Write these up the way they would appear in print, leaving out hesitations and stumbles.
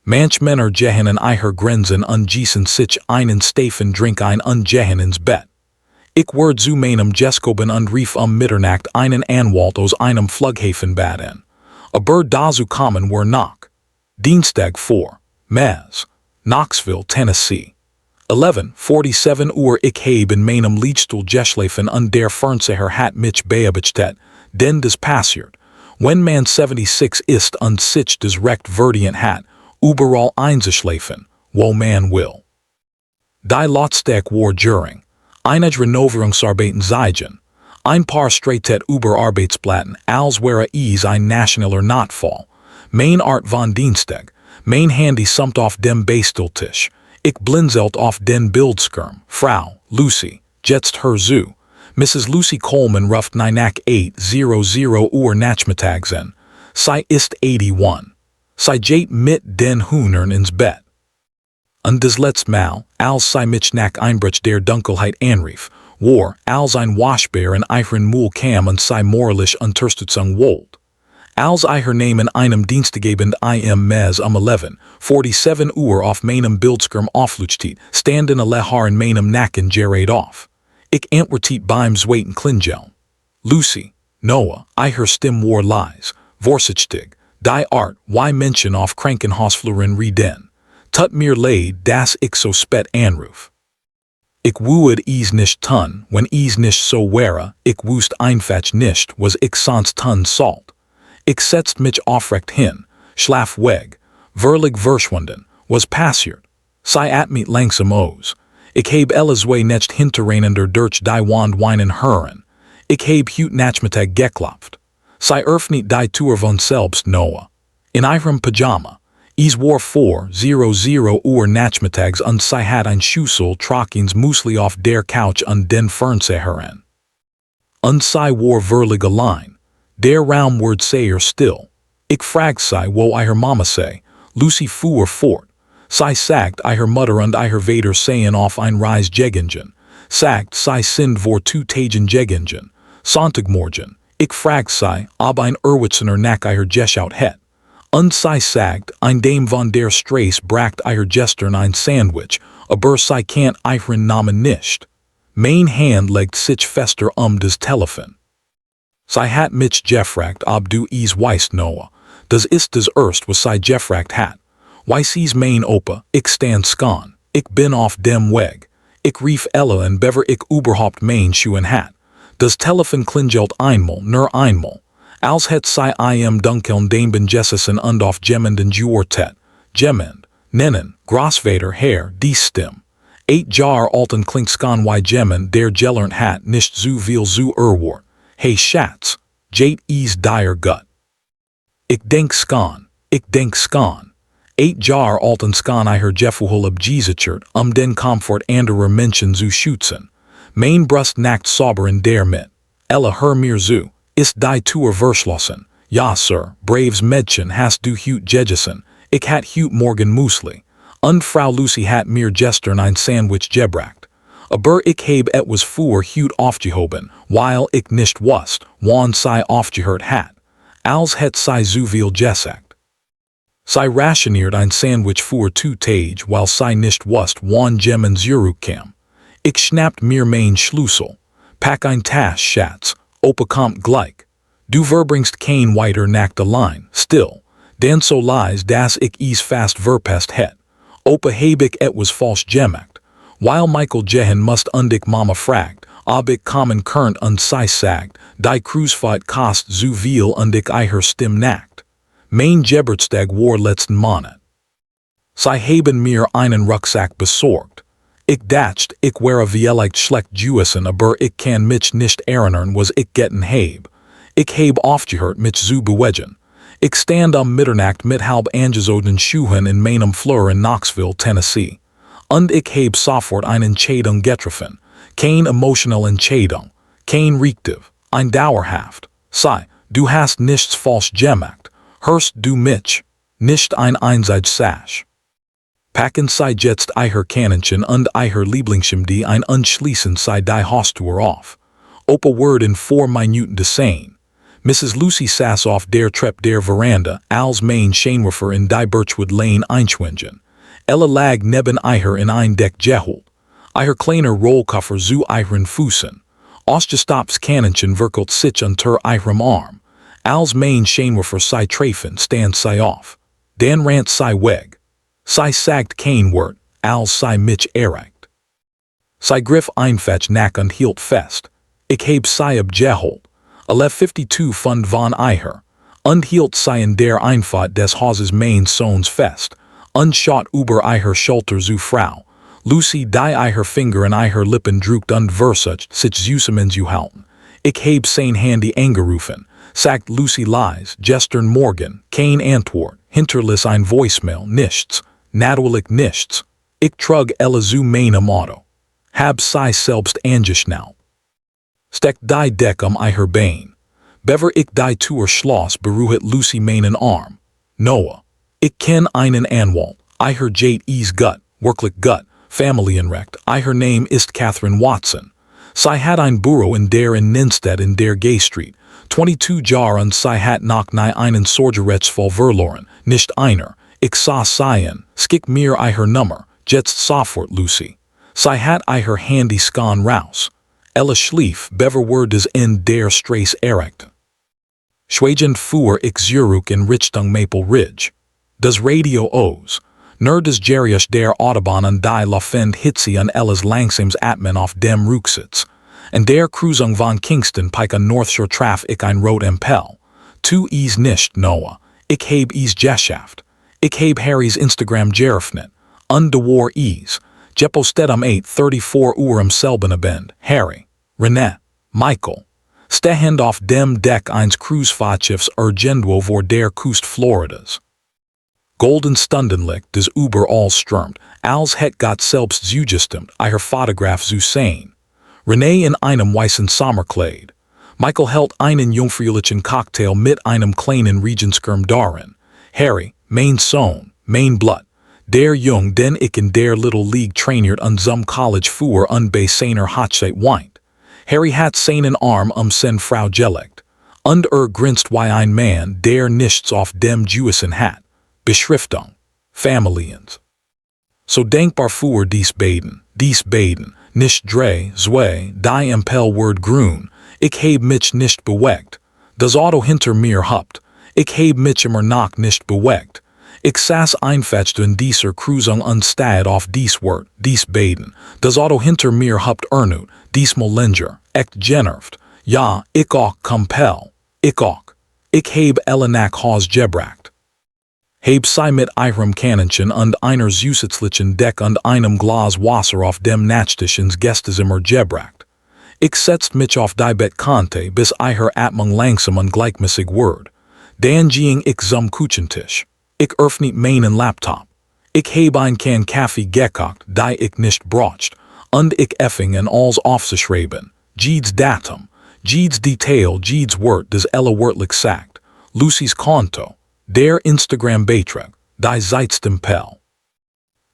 Manch Männer gehen ihre Grenzen ungießen sich einen Steffen drink ein ungehen ins Bett. Ich werde zu meinem Geskoben und rief Mitternacht einen Anwalt aus einem Flughafenbad in. Aber dazu kommen wir noch. Dienstag 4. März, Knoxville, Tennessee. 11:47 Ich habe in meinem Liedstuhl geschlafen und der Fernseher hat mich beobachtet, denn das passiert, wenn man 76 ist und sich das Recht verdient hat, überall einzuschlafen, wo man will. Die Lotstag war during einige Renovierungsarbeiten zeigen, ein paar Streitet über Arbeitsplatten, als wäre es ein nationaler Notfall. Mein Art von Dienstag, mein Handy samt auf dem Beistelltisch. Ich blinzelt auf den Bildschirm. Frau Lucy, jetzt hör zu. Mrs. Lucy Coleman ruft nach 8:00 nachmittags in. Sie ist 81. Sie geht mit den Hühnern ins Bett. Und das letzte Mal, als sie mich nach Einbruch der Dunkelheit anrief, war, als ein Waschbär in ihren Müll kam und sie moralische Unterstützung wollte. Als ihr Namen einem Dienstgebend Mes 11:47 auf meinem Bildschirm aufleuchtet, standen alle Haare in meinem Nacken gerät auf. Ich antwortet beim zweiten Klingel. Lucy, Noah, ihr Stimme war leise, vorsichtig, die Art, wie Menschen auf Krankenhausfluren reden. Tut mir leid, dass ich so spät anruf. Ich würde es nicht tun, wenn es nicht so wäre, ich wusste einfach nicht, was ich sonst tun sollte. Ich setzt mich aufrecht hin, schlaf weg, verlig verschwunden, was passiert. Sei at mich langsam aus. Ich heb alles way nicht hintereinender durch die Wand weinen hören. Ich heb heut Nachmittag geklopft. Sei öffnet die Tür von selbst, Noah. In ihrem Pyjama. Es war 4:00 nachmittags und sie hat ein Schüssel Trockens Müsli auf der Couch und den Fernseher an. Und sie war verlig allein. Der Raum wird sehr still. Ich frag sie, wo ihre Mama sei. Lucy fuhr fort. Sie sagt, ihre Mutter und ihre Vater seien auf ein Reis gegangen. Sagt, sie sind vor 2 Tagen gegangen. Sonntagmorgen. Ich frag sie, ob ein Erwitzener nach ihr geschaut het. Und sie sagt, ein dem von der Straße bracht ihr gestern ein Sandwich, aber sie kennt ihren Namen nicht. Mein Hand legt sich fester das Telefon. Sie hat mich gefragt, ob du es weißt, Noah. Das ist das erst, was sie gefragt hat. Weiß es mein Opa, ich stand skan, ich bin auf dem Weg. Ich rief Ella und bever ich überhaupt mein Schuhen hat. Das Telefon klingelt einmal, nur einmal. Als het sie im Dunkeln den Benjessissen und auf jemanden geortet. Jemand, nennen, Großvater Herr, die Stimme. 8 Jahre alten klingt skan wie jemand, der gelernt hat, nicht zu viel zu erwort. Hey Schatz, jate is dire gut. Ich denk skan. 8 Jahre alten skan ihrer Gefühl abgesichert, den Komfort anderer Menschen zu schützen. Mein Brust nackt sauber in der mit. Ella hör mir zu, ist die Tür verschlossen? Ja, Sir, braves Mädchen hast du heut gegessen, ich hat heut morgen Müsli. Und Frau Lucy hat mir gestern ein Sandwich gebracht. Aber ich heb etwas für heut aufgehoben, weil ich nicht wusste, wann sie aufgehört hat. Als het sie zu viel gesagt. Sie rationiert ein Sandwich für 2 Tage, weil sie nicht wusste, wann jemand zurückkam. Ich schnappt mir mein Schlüssel. Pack ein Tasch, Schatz, Opa kommt gleich. Du verbringst kein weiter Nacht allein, still, denn so leise, dass ich es fast verpest het. Opa heb ich etwas falsch gemacht. Weil Michael gehen must und ich Mama fragt, ob ich kommen könnt und sie sagt, die Kreuzfahrt kost zu viel und ich ihr Stimme nackt. Mein Geburtstag war letzten Monat. Sie haben mir einen Rucksack besorgt. Ich dacht, ich wäre vielleicht schlecht gewissen, aber ich kann mich nicht erinnern, was ich getten heb. Ich heb aufgehört mich zu bewegen. Ich stand Mitternacht mit halb angezogen Schuhen in meinem Flur in Knoxville, Tennessee. Und ich heb sofort eine Entscheidung getroffen. Kein emotional Entscheidung, kein Reaktiv, ein dauerhaft. Sei, du hast nichts falsch gemacht. Hörst du mich? Nicht ein Einsatzsasch. Packen Sie jetzt ihr Kaninchen und ihr Lieblingsschimdi und schließen Sie die Haustür auf. Opa word in 4 Minuten de sein. Mrs. Lucy sass off der Trepp der Veranda, als mijn Scheinwerfer in die Birchwood Lane Einschwingen. Ella lag neben ihrer in ein Deck geholt. Ihrer kleiner Rollkoffer zu ihren Füßen. Ausgestopftes Kanonchen wirkelt sich unter ihrem Arm. Als mijn Scheinwerfer sei treffen stand sei auf. Dan rant sei weg. Sei sagt kein Wort, als sei mich erreicht. Sei griff einfach nach und hielt fest. Ich heb sei abgeholt. 11:52 fund von ihr. Und hielt sei in der Einfahrt des Hauses mein Sohns fest. Und schaut über ihre Schulter zu Frau. Lucy die ihre Finger in ihre Lippen drückt und versucht sich zusammenzuhalten. Ich heb sein Handy angerufen. Sagt Lucy leise, gestern Morgen, kein Antwort, hinterließ ein Voicemail, nichts, natürlich nichts. Ich trug Ella zu meinem Auto. Hab sei selbst angeschnallt. Steck die Deck ihr Bein. Bever ich die Tür schloss beruhigt Lucy meinen Arm. Noah. Ich kenn einen Anwalt, ihr Jade is gut, wirklich gut, Familienrecht, ihr Name ist Catherine Watson. Sie hat ein Büro in der Ninstead in der Gay Street, 22 Jahre und sie hat noch nie einen Sorgerechtsfall verloren, nicht einer. Ich sah seien, skick mir ihr Nummer, jetzt sofort Lucy. Sie hat ihr Handy scan raus. Ella schlief, bever des in der Straße erreicht. Schweigen fuhr ich zurück in Richtung Maple Ridge. Das Radio aus. Nur des Jarius der Autobahn und die laufend Hitze und Ellas langsames Atmen auf dem Rücksitz. In der Cruisung von Kingston Pike an North Shore traf ich ein Rot Impel. Tu is nicht Noah. Ich heb is Geschäft. Ich heb Harrys Instagram geöffnet. Und de war is. Jeposted 8:34 am selben Abend. Harry. Renette. Michael. Stehend auf dem Deck eines Kreuzfahrtschiffs irgendwo vor der Küste Floridas. Golden Stundenlicht des überall stürmt, als het Gott selbst zugestimmt, ihr Fotograf zu sehen. Renee in einem weißen Sommerkleid. Michael hält einen jungfräulichen Cocktail mit einem kleinen Regenschirm darin. Harry, mein Sohn, mein Blut. Der Jung, den ich in der Little League trainiert und zum College fuhr und bei seiner Hochzeit weint. Harry hat seinen Arm seine Frau gelegt. Und grinst wie ein Mann, der nichts auf dem Jewischen hat. Beschriftung. Familiens. So denkbar fuhr dies beiden, nicht zwei, die Impel word grün, ich heb mich nicht bewegt. Das Auto hinter mir habt, ich heb mich immer noch nicht bewegt. Ich saß einfach in dieser Cruisung anstatt auf dies Wort, dies beiden. Das Auto hinter mir habt ernut, diesmal länger, echt genervt. Ja, ich auch compel, ich auch. Ich heb Ella nach Haus gebracht. Heb sei mit ihrem Kanonchen und einer zusätzlichen Deck und einem Glas Wasser auf dem Nachttisch ins Gästezimmer gebracht. Ich setzt mich auf die Bettkante, bis ihr Atmung langsam und gleichmäßig wird. Dann ging ich zum Küchentisch. Ich öffnet meinen Laptop. Ich heb ein Kann Kaffee gekocht, die ich nicht braucht, und ich effing in alles aufzuschreiben. Jedes Datum, jedes Detail, jedes Wort, das Ella wörtlich sagt. Lucys Konto. Der Instagram-Beitrag, die Zeitstempel.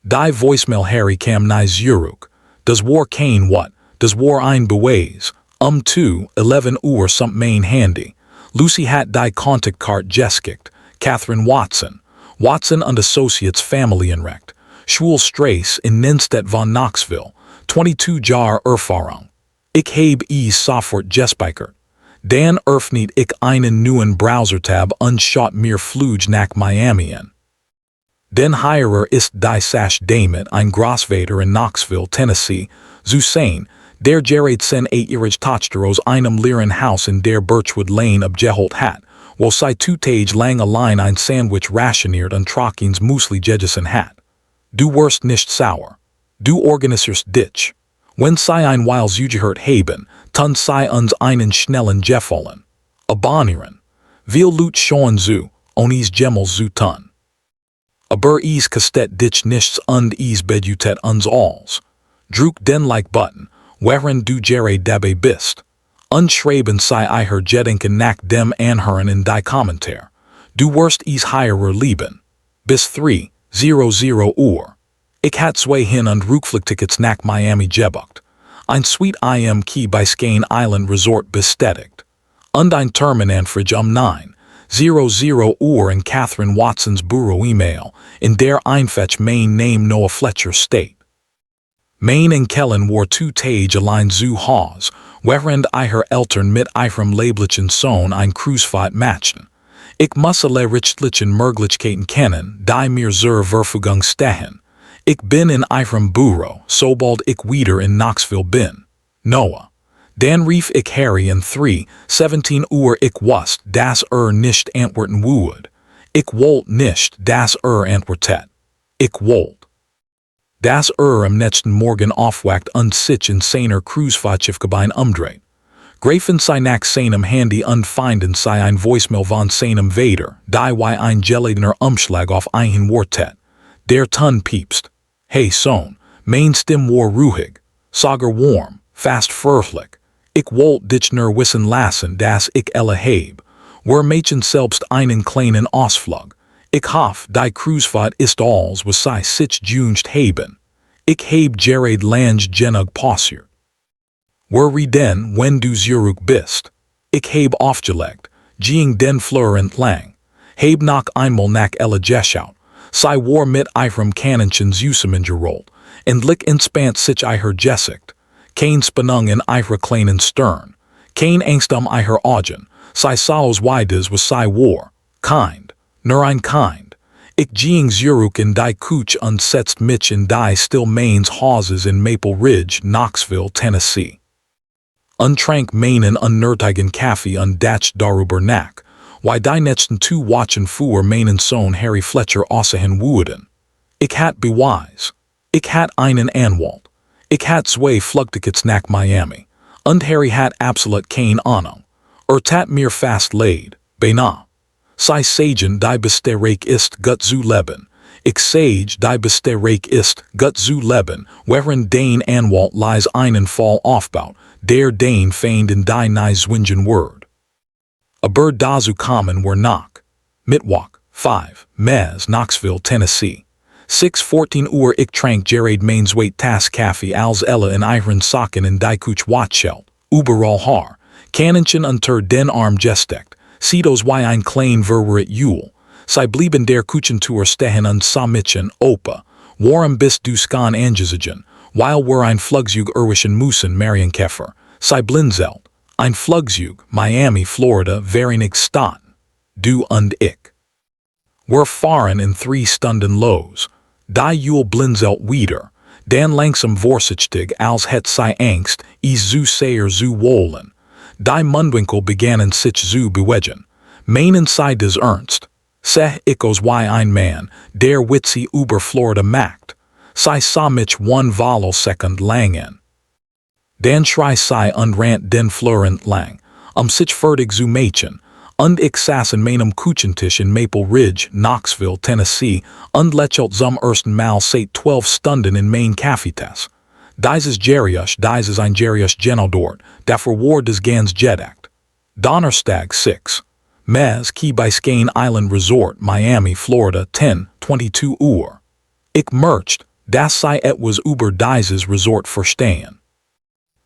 Die Voicemail Harry kam nie zurück. Das war kein What, das war ein Beweis. 11 Uhr samt mein Handy. Lucy hat die Kontaktkarte geskickt. Catherine Watson. Watson und Associates Familienrecht. Schulstraße in Ninstedt von Knoxville. 22 Jahre Erfahrung. Ich heb is sofort gespeichert. Dan öffnet ich einen neuen Browser-Tab und schaut mir Flug nach Miami an. Den Heirer ist die Sache damit ein Großvater in Knoxville, Tennessee, zu sehen, der gerät sen 8-jährige Tochter aus einem leeren Haus in der Birchwood Lane abgeholt hat, wo sie 2 Tage lang allein ein Sandwich rationiert und Trockins Müsli gegessen hat. Du wirst nicht sauer. Du organisierst dich. Wenn sie ein Weil zugehört haben, tun sie uns einen schnellen Gefallen. Abonnieren. Viel Lut schauen zu, onis Gemmel zu tun. Aber is kastet dich nichts und is bedutet uns alls. Drück den Like-Button, während du gerade dabei bist. Und schreiben sie ihr Gedanken nach dem Anhören in die Kommentar. Du wirst is heirer lieben. Bis 3:00 Uhr. Ich hat 2 Hin- und Rückflugtickets nach Miami gebucht. Ein Suite im Key Biscayne Island Resort bestätigt. Und ein Terminanfrage 9:00 Uhr in Catherine Watson's Bureau email, in der Einfetch Main name Noah Fletcher state. Mein Enkelin war 2 Tage allein zu Hause, während ihre Eltern mit ihrem leiblichen Sohn eine Kreuzfahrt machten. Ich muss alle rechtlichen Möglichkeiten kennen, die mir zur Verfügung stehen. Ich bin in ihrem Büro, sobald ich wieder in Knoxville bin. Noah. Dan rief ich Harry in 3:17 Uhr ich wusste, dass nicht antworten würde. Ich wollte nicht, dass antwortet. Ich wollte, dass am nächsten Morgen aufwacht und sich in seiner Kreuzfahrtschiffgebein umdreht. Greifen sie nach seinem Handy und finden sie ein Voicemail von seinem Vater, die wie ein geladener Umschlag auf einen Wortet. Der Ton piepst. Hey Sohn, mein Stimme war ruhig, sogar warm, fast fröhlich. Ich wollte dich nur wissen lassen, dass ich elle habe. Wir machen selbst einen kleinen Ausflug. Ich hoffe, die Kreuzfahrt ist alles, was sie sich gewünscht haben. Ich habe gerade lange genug passiert. Wir reden, wenn du zurück bist. Ich habe aufgelegt, ging den Flur entlang. Habe noch einmal nach elle geschaut. Sie war mit ihrem Kanonchen zusammen gerollt, und lich entspannt sich ihr Gesicht. Kein Spannung in ihre kleinen Stirn. Kein Angst ihre Augen. Sie saus weides was sie war. Kind. Nur ein Kind. Ich ging zurück in die Küche und setzt mich in die Stillmains Hauses in Maple Ridge, Knoxville, Tennessee. Trank meinen unnötigen Kaffee und dacht darüber nach, wie die nächsten 2 Wochen für meinen Sohn Harry Fletcher aussehen würden. Ich hatte Beweis. Ich hatte einen Anwalt. Ich hatte 2 Flugtickets nach Miami. Und Harry hat absolut keine Ahnung. Tat mir fast leid, beinahe. Sie sagen, die beste Reich ist, gut zu leben. Ich sage, die beste Reich ist, gut zu leben, während dein Anwalt lies einen Fall aufbaut, der den Feind in die nie zwingen wird. Aber dazu kommen wir noch. Mittwoch, 5, Mes, Knoxville, Tennessee. 6:14 Uhr ich trank gerade mein zweites Kaffee als elle in ihren Socken in die Küche watschelt. Überall Haar. Kanonchen unter den Arm gesteckt. Sieht wie ein klein verwirrt Jule. Sie blieben der Küchentour stehen und sammitchen, Opa. Warum bist du skan angesigen, weil wir ein Flugzeug erwischen müssen, Marienkäfer. Sie blinzelt. Ein Flugzeug, Miami, Florida, während statt. Du und ich. Wir fahren in 3 Stunden los. Die Jule blinzelt wieder. Dan langsam vorsichtig, als het sie Angst, zu sehr zu wollen. Die Mundwinkel begannen sich zu bewegen. Meinen sie des Ernst? Seh ich aus wie ein Mann, der Witze über Florida macht. Sie sah mich 1 Sekund lang an. Dan schrie sie und rannte den Flur entlang, sich fertig zu machen. Und ich saß in meinem Küchentisch in Maple Ridge, Knoxville, Tennessee, und lächelte zum ersten Mal seit 12 Stunden in mein Kaffeetasse. Dieses ein Jarius genau dort, dafür war des ganz gedeckt. Donnerstag 6. Mes, Key Biscayne Island Resort, Miami, Florida, 10:22 Uhr. Ich merkt, dass sie etwas über dieses Resort verstehen.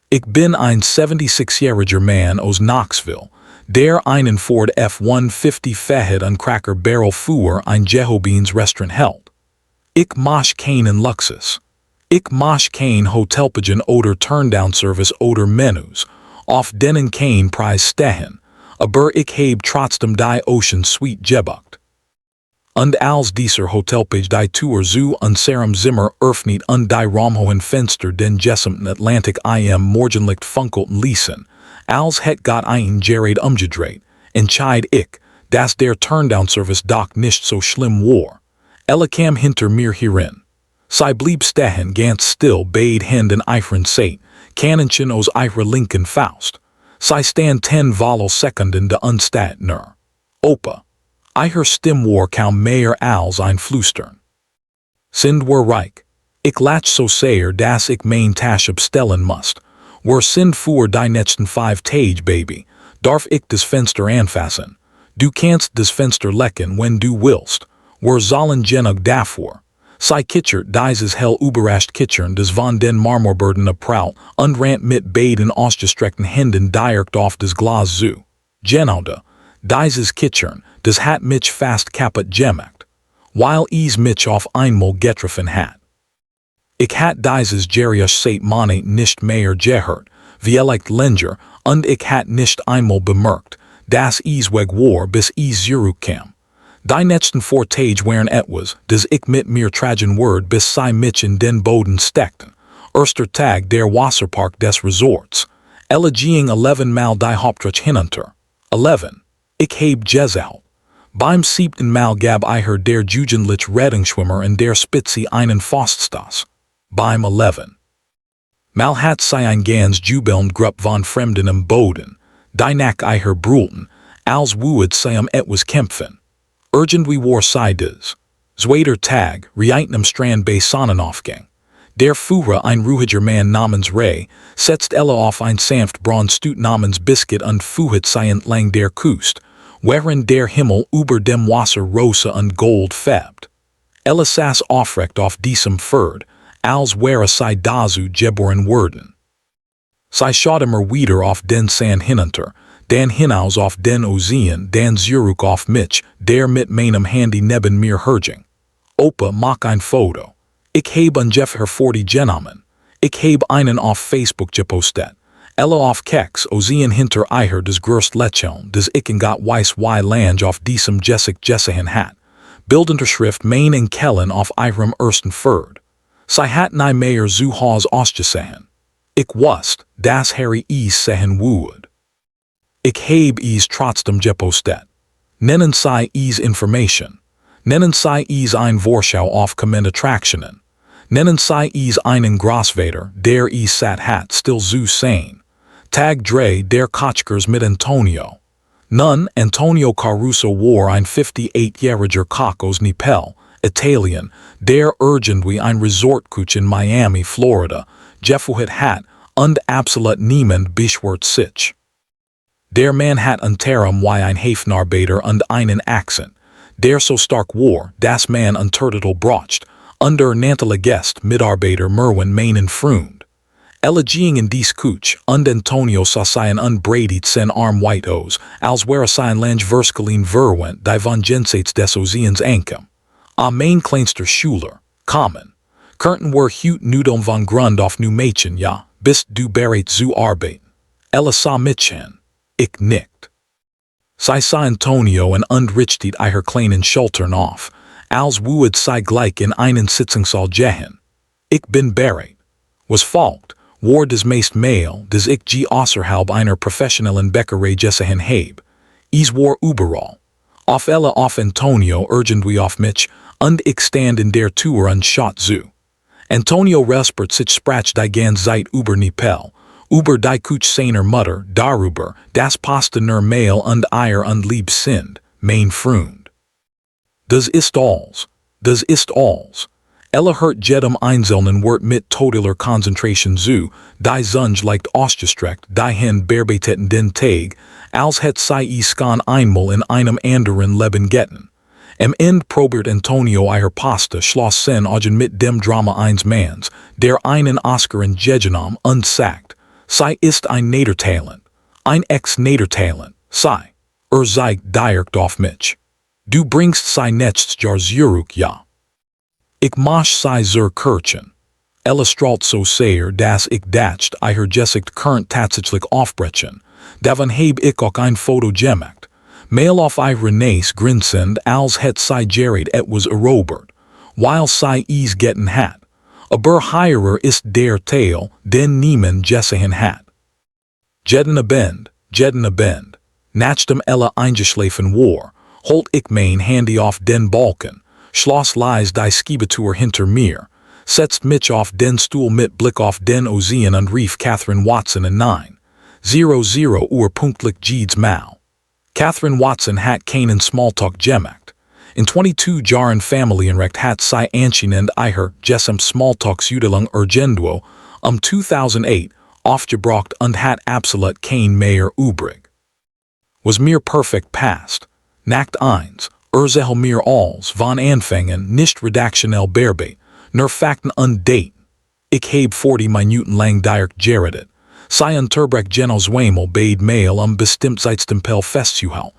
Ich bin ein 76-jähriger Mann aus Knoxville, der einen Ford F-150 Fahrt und Cracker Barrel für ein Jehovah's Restaurant hält. Ich mach keinen Luxus. Ich mach kein Hotelpagen oder Turndown-Service oder Menüs, auf denen kein Preis stehen, aber ich heb trotzdem die Ocean Suite gebucht. Und als dieser Hotelpage die Tour zu unserem Zimmer öffnet und die Raumhohen Fenster den gesamten Atlantik im Morgenlicht funkelten ließen, als het got ein Gerard umgedreht, entscheid ich, dass der Turndown-Service doch nicht so schlimm war. Elle kam hinter mir herein. Sie blieb stehen ganz still beide Händen ihren Seit, Kanonchen aus ihrer linken Faust. Sie stand 10 Sekunden de unstaat nur. Opa. Ihre Stimme war kaum mehr als ein Flüstern. Sind wir reich? Ich lach so sehr, dass ich mein Tasch abstellen musst. Wir sind für die nächsten 5 Tage, Baby. Darf ich das Fenster anfassen? Du kannst das Fenster lecken, wenn du willst. Wir sollen genug dafür. Sie kichert dieses hell überrascht Kichern des von den Marmorböden abprallt und rannt mit beiden ausgestreckten Händen direkt auf das Glas zu. Genoude, dieses Kitchern, des hat mich fast kaput gemacht, weil is mich auf einmal getroffen hat. Ich hat dieses Gericht seit Monat nicht mehr gehört, vielleicht länger, und ich hat nicht einmal bemerkt, dass is weg war bis is zurückkam. Die nächsten 4 Tage waren etwas, des ich mit mir tragen word bis sie mich in den Boden steckten. Erster Tag der Wasserpark des Resorts. Ging 11 Mal die Hauptreich hinunter. 11. Ich heb gesagt. Beim 7. Mal gab ich der Jugendliche Rettungsschwimmer in der Spitze einen Foststas. Beim 11. Mal hat sie ein ganz jubelnd Grupp von Fremden im Boden, die nach ich brülten, als would sie etwas kämpfen. Irgendwie war sie des. Zweiter Tag, rieten am Strand bei Sonnenaufgang. Der Führer ein ruhiger Mann namens Ray, setzt auf ein sanft Braunstut namens Biscuit und fuhet sie entlang der Küste, während der Himmel über dem Wasser rosa und gold färbt. Saß aufrecht auf diesem Pferd, als wäre sie dazu geboren worden. Sie schaut immer wieder auf den Sand hinunter, dann hinaus auf den Ozean, dann zurück auf mich, der mit meinem Handy neben mir herging. Opa, mach ein Foto. Ich heb ungefähr 40 genommen. Ich heb einen auf Facebook gepostet. Auf Keks Ozean hinter ich des größt Lächeln, des ich got weiß wie Lange auf diesem Jessic gesehen hat. Bildunterschrift mein Enkelin auf ihrem ersten Pferd. Sie hat nie mehr zu Hause ausgesehen. Ich wusste, dass Harry es sehen würde. Ich heb es trotzdem gepostet. Nennen Sie es Information. Nennen Sie es ein Vorschau auf kommende Attraktionen. Nennen Sie es einen Großvater, der es satt hat still zu sein. Tag 3 der Kotschkers mit Antonio. Nun, Antonio Caruso war ein 58-jähriger Koch aus Nepal, Italien, der irgendwie ein Resortcoach in Miami, Florida, gefuht hat und absolut niemand beschwert sich. Der Mann hat unterm wie ein Hafenarbeiter und einen Akzent, der so stark war, dass man Untertitel bracht, under nantele Gest Mitarbeiter Merwin meinen Freund. Ging in dies Coach und Antonio sah seien unbreitet sen arm white os, als wäre sein Lange Verskelin verwent die von Jenseits des Ozeans ankam. A mein kleinster Schüler, kommen. Könnten wir hut nudum von Grund auf nu Mädchen, ja, bist du bereit zu arbeiten. Sah mich hin. Ich nickt. Sie sah Antonio und richtet ihr kleinen Schultern auf, als would sie gleich in einen Sitzungssaal gehen. Ich bin bereit. Was folgt, war des meist Mail, des ich außerhalb einer professionellen Bäckerei gesehen heb. Es war überall. Auf auf Antonio irgendwie auf mich, und ich stand in der Tür und schaut zu. Antonio respert sich sprach die ganze Zeit über Nepal, über die Kuch seiner Mutter, darüber, das Poste nur Mail und ihr und lieb sind, mein Freund. Das ist alles. Das ist alles. Hört jedem einzelnen Wort mit totaler Konzentration zu, die Sonne leicht ausgestreckt, die hin bearbeiteten den Tag, als hätt sie es kann einmal in einem anderen Leben getten. Am Ende probert Antonio ihr Poste schloss sen augen mit dem Drama eines Manns, der einen Oscar in Gegenam und sagt, sie ist ein Nedertalent, ein Ex-Nedertalent, sie, zeigt direkt auf mich. Du bringst sie nächstes Jahr zurück, ja. Ich mach sie zur Kirchen. Strahlt so sehr, dass ich dacht, ihr Gesicht current tatsächlich aufbrechen. Davon heb ich auch ein Foto gemacht. Mail auf ihre Näs grinsend, als hätt sie gerät etwas erobert, weil sie es getten hat. Aber hierer ist der Teil, den niemand gesehen hat. Jeden Abend, nachdem eingeschlafen war, holt ich mein Handy auf den Balken, schloss leise die Skibetour hinter mir, setzt mich auf den Stuhl mit Blick auf den Ozean und rief Catherine Watson in 9:00 Uhr punktlich jedes Mal. Catherine Watson hat keinen Smalltalk gemacht. In 22 Jahren Familienrecht hat sie anscheinend ihr gesem Smalltalksüdelang irgendwo 2008 aufgebracht und hat absolut kein mehr übrig. Was mir perfekt passt. Nacht 1, erzähl mir alles von Anfängen nicht redaktionell bearbeitet, nur Fakten und Daten. Ich heb 40 Minuten lang direkt geredet. Sei unterbrek geno zwemel bade mail bestimmt zeitstempel festzuhou.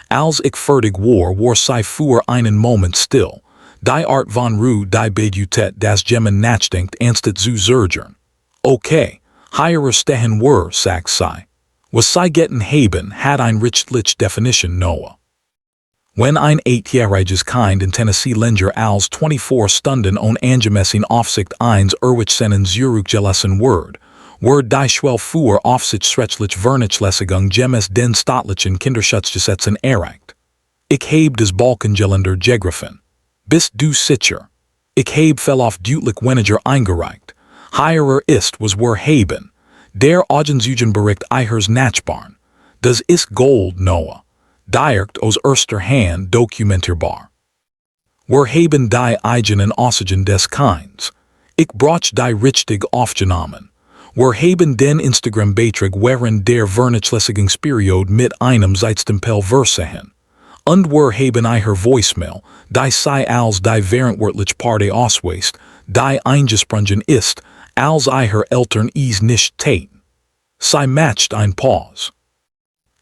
Als ik fertig war sei für einen Moment still. Die Art von Ruhe die Bedutet das Gemmen nachdenkt anstet zu zurgern. Okay, higher stehen sagt sei. Was sei getten haben had ein richtlich definition Noah. When ein 8-jähriges Kind in Tennessee Lenger als 24 Stunden on angemessen Aufsicht eins seinen zurückgelassen Word die Schwell für Aufsicht schrecklich Vernachlässigung gemäß den staatlichen Kinderschutzgesetzen erreicht. Ich heb des Balkengelender Gegrafen. Bist du sicher? Ich heb fell auf deutlich weniger eingereicht. Higherer ist was haben. Der Augenzugenbericht eihers Nachbarn. Das ist Gold, Noah. Direkt aus erster Hand dokumentierbar. Haben die eigenen Aussagen des Kinds. Ich brauch die richtig aufgenommen. Haben den Instagram-Beitrag während der Vernachlässigungsperiode mit einem Zeitstempel versehen. Und haben eiher Voicemail, die sei als die währendwörtlich Parte ausweist, die eingesprungen ist, als eiher Eltern nicht täten. Sei matcht ein Pause.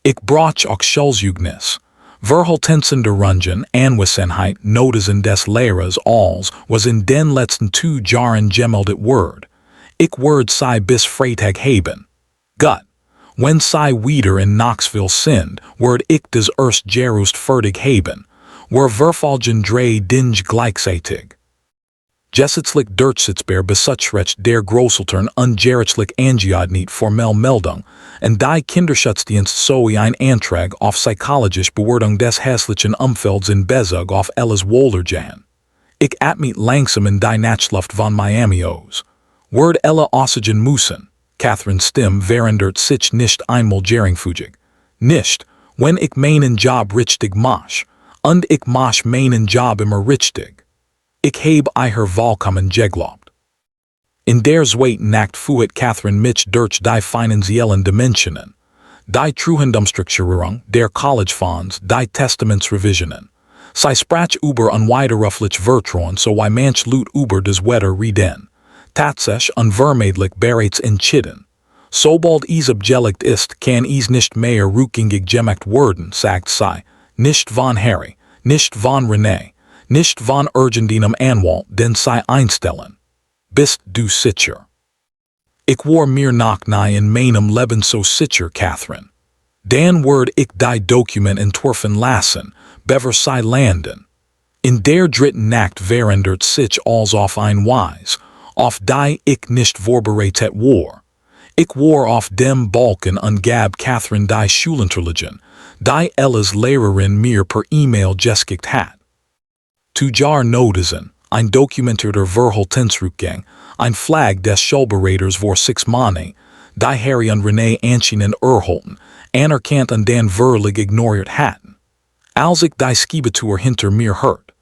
Ich brauch auch Schulzeugnis. Verhaltensende Rungen, Anwesenheit, Notizen des Lehrers als, was in den letzten 2 Jahren gemeldet Ich sei bis Freitag haben. Gut. Wenn sei wieder in Knoxville sind, ich des erst gerust fertig haben. Verfolgen drei Dinge gleichzeitig. Gesetzlich Durchsitzbar besutrecht der Grosseltern ungerechtlich angeordnet formell Meldung, und die Kinderschutzdienst sowie ein Antrag auf psychologische Bewertung des hässlichen Umfelds in Bezug auf Ellis Wohlerjan. Ich atmet langsam in die Nachtluft von Miami aus. Ella Aussagen müssen. Catherine Stimm verandert sich nicht einmal geringfügig. Nicht, wenn ich meinen Job richtig mach, und ich mach meinen Job immer richtig. Ich heb eiher vollkommen geglaubt. In der zweiten Nacht fuhet Catherine mich durch die finanziellen Dimensionen, die Treuhandumstrukturierung der Collegefonds, die Testamentsrevisionen. Sie sprach über unwiderrufliches Vertrauen so wie manch Lut über das Wetter reden. Tatsächlich unvermeidlich bereits entschieden. Sobald es abgelegt ist, kann es nicht mehr rückgängig gemacht werden, sagt sie. Nicht von Harry, nicht von René, nicht von irgendeinem Anwalt, den sie einstellen. Bist du sicher? Ich war mir noch nie in meinem Leben so sicher, Catherine. Dan ich die Dokument entwerfen lassen, bever sie landen. In der dritten Nacht verandert sich alles auf ein Weise, auf die ich nicht vorbereitet war. Ich war auf dem Balken und gab Catherine die Schulunterlagen, die Ellas Lehrerin mir per E-Mail geschickt hat. Tujar Notizen, ein dokumentierter Verhaltensrückgang, ein Flag des Schulberaters vor 6 Monate, die Harry und René Anschinen erhalten, anerkannt und dann verlig ignoriert hatten. Als ich die Skibetur hinter mir hört,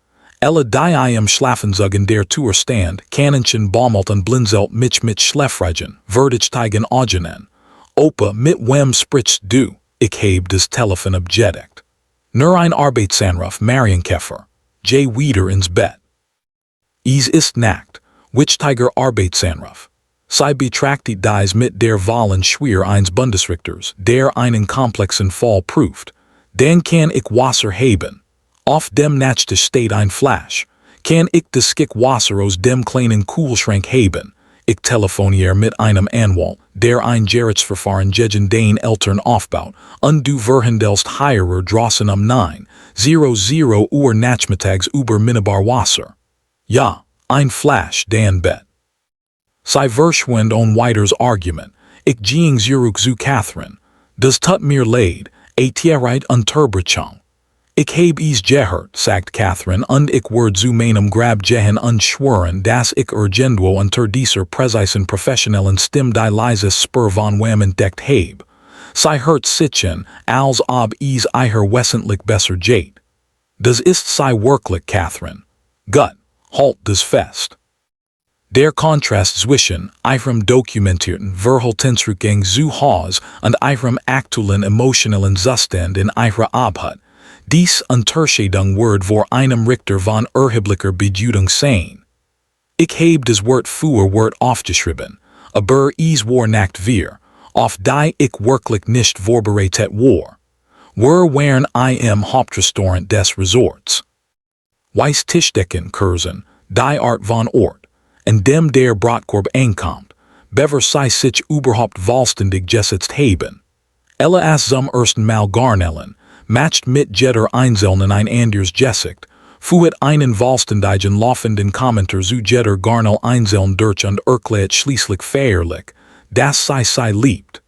Ella die im Schlafenzug in der Tour stand, Kannenchen baumelt und blinzelt mich mit Schlafreigen, verdigteigen Augen. Opa, mit wem sprichst du? Ich heb das Telefon abgedeckt. Nur ein Arbeitsanruf, Marienkäfer. J. wieder ins Bett. Es ist Nacht, wichtiger Arbeitsanruf. Sie betrachtet dies mit der Wahlen schwer eines Bundesrichters, der einen komplexen Fall prüft. Dann kann ich Wasser haben. Auf dem Nachttisch steht ein Flasch. Kann ich das Skick Wasser aus dem kleinen Kühlschrank haben? Ich telefoniere mit einem Anwalt, der ein Gerichtsverfahren gegen den Eltern aufbaut, und du verhandelst higherer draußen 9:00 Uhr nachmittags über Minibar Wasser. Ja, ein Flasch, dan Bett. Sie verschwind on weiters Argument. Ich ging zurück zu Catherine. Das tut mir leid, Adoptierte Unterbrechung. Ich heb es gehört, sagt Catherine, und ich werde zu meinem Grab gehen und schwören, dass ich irgendwo unter dieser präzisen professionellen Stimme die leises Spur von wem entdeckt heb. Sie hört sich an, als ob es eiher wesentlich besser geht. Das ist sie wirklich, Catherine. Gut, halt das fest. Der Kontrast zwischen ihrem dokumentierten Verhaltensrückgang zu Hause und ihrem aktuellen emotionellen Zustand in ihrer Obhut. Dies Unterscheidung wird vor einem Richter von erheblicher Bedeutung sein. Ich heb das Wort für Wort aufgeschrieben, aber es war nicht wir, Auf die ich wirklich nicht vorbereitet war. Während im Hauptrestaurant des Resorts. Weiss Tischdecken Kursen, die Art von Ort, en dem der Brotkorb ankommt, bever sich überhaupt vollständig gesetzt haben. As zum ersten Mal garnellen, matcht mit jeder Einzelnen ein anders Gesicht, fuet einen vollständigen laufenden Kommentar zu jeder Garnel einzeln durch und erklärt schließlich feierlich, dass sei liebt.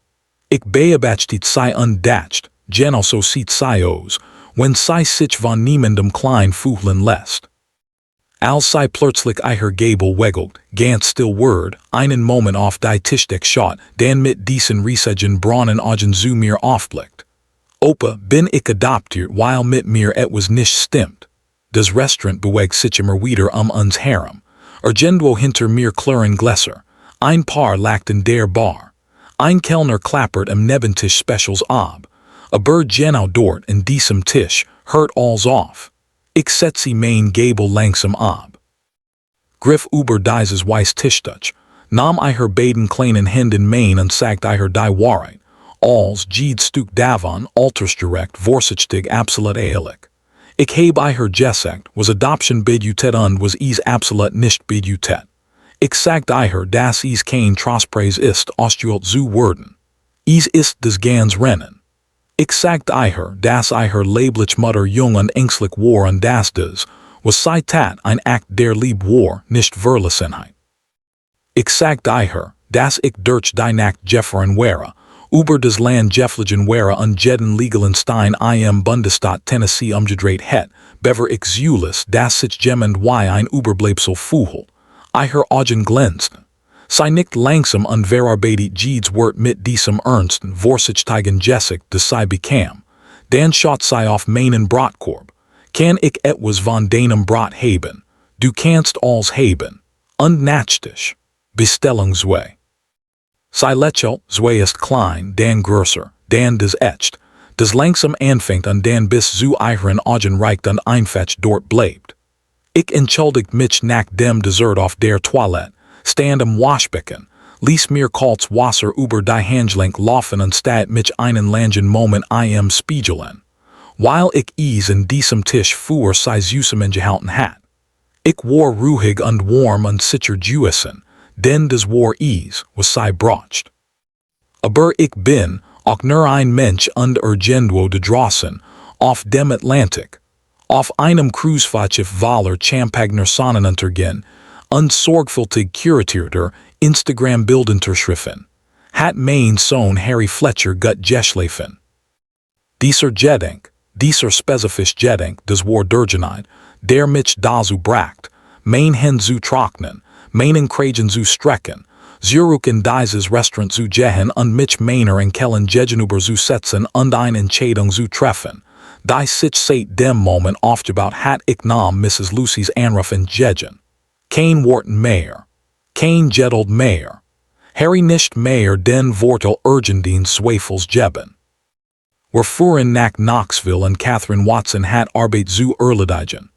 Ich beobachtet sei undacht, genauso sieht sei aus, wenn sei sich von niemandem klein fühlen lässt. Als sei plötzlich ihrer Gabel wegelt, ganz still word, einen Moment auf die Tischdeck schaut, dann mit diesen riesigen braunen Augen zu mir aufblickt. Opa, bin ich adoptiert, weil mit mir etwas nicht stimmt. Das Restaurant bewegt sich immer wieder uns herum. Irgendwo hinter mir klirren Gläser. Ein Paar lacht in der Bar. Ein Kellner klappert am Nebentisch Specials ab. Aber genau dort in diesem Tisch hört alles auf. Ich setze mein Gabel langsam ab. Griff über dieses Weiss Tischtuch, nahm ihrer beiden kleinen Händen mein und sagt ihrer die Wahrheit. Als Jed stuk davon, altersdirekt, vorsichtig, absolut ehrlich. Ich heb ihrer gesagt, was Adoption bedutet und was absolut nicht bedutet. Ich sagt ihrer, dass kein Trostpreis ist, ausgeholt zu werden. Ist des ganz Rennen. Ich sagt ihrer, dass leiblich Mutter jung und ängstlich war und dass was sei tat ein Akt der Lieb war, nicht Verlassenheit. Ich sagt ihrer, dass ich durch die Nacht Jeffern wäre, über das Land Jeffligen wäre und jeden legalen Stein im Bundesstaat Tennessee umgedreht het, bever ich zulis, dass sich jemand wie ein Überbleibsel fühlt. Ihrer Augen glänzten. Sei nicht langsam und verarbeitet Jeds Wort mit diesem ernsten, vorsichtigen Gesicht, das sei bekam. Dann schaut sei auf meinen Brotkorb. Kann ich etwas von deinem Brot haben? Du kannst alles haben. Und nachtig. Bestellungswei. Sei lächelt, zwei ist klein, dann größer, dann des echt, das langsam anfängt und dann bis zu ihren Augen reicht und einfach dort bleibt. Ich entschuldigt mich nach dem Dessert auf der Toilette, stand am Waschbecken, ließ mir kaltes Wasser über die Handgelenk laufen und statt mich einen langen Moment im spiegeln. Weil ich in diesem Tisch für sei Süßem gehalten hat. Ich war ruhig und warm und sicher gewesen, denn das war was sei bracht. Aber ich bin, auch nur ein Mensch und irgendwo da draußen, auf dem Atlantik, auf einem Kreuzfahrtschiff voller Champagner Sonnenuntergehen, unsorgfältig kuratierter Instagram-Bildunterschriften, hat mein Sohn Harry Fletcher gut geschlafen. Dieser Gedenk, dieser spezifisch Gedenk, das war derjenige, der mich dazu bracht, mein Hand zu trocknen, meinen Kragen zu strecken, zurück in dieses Restaurant zu gehen und mich meiner Enkelin gegenüber zu setzen und eine Entscheidung zu treffen. Die sich seit dem Moment aufgebaut hat ich nahm Mrs. Lucys Anruf entgegen. Kein Wort mehr. Kein Geduld mehr. Harry nicht mehr den Wortel Urgendien Zweifels geben. Wir fuhren nach Knoxville und Catherine Watson hat Arbeit zu erledigen.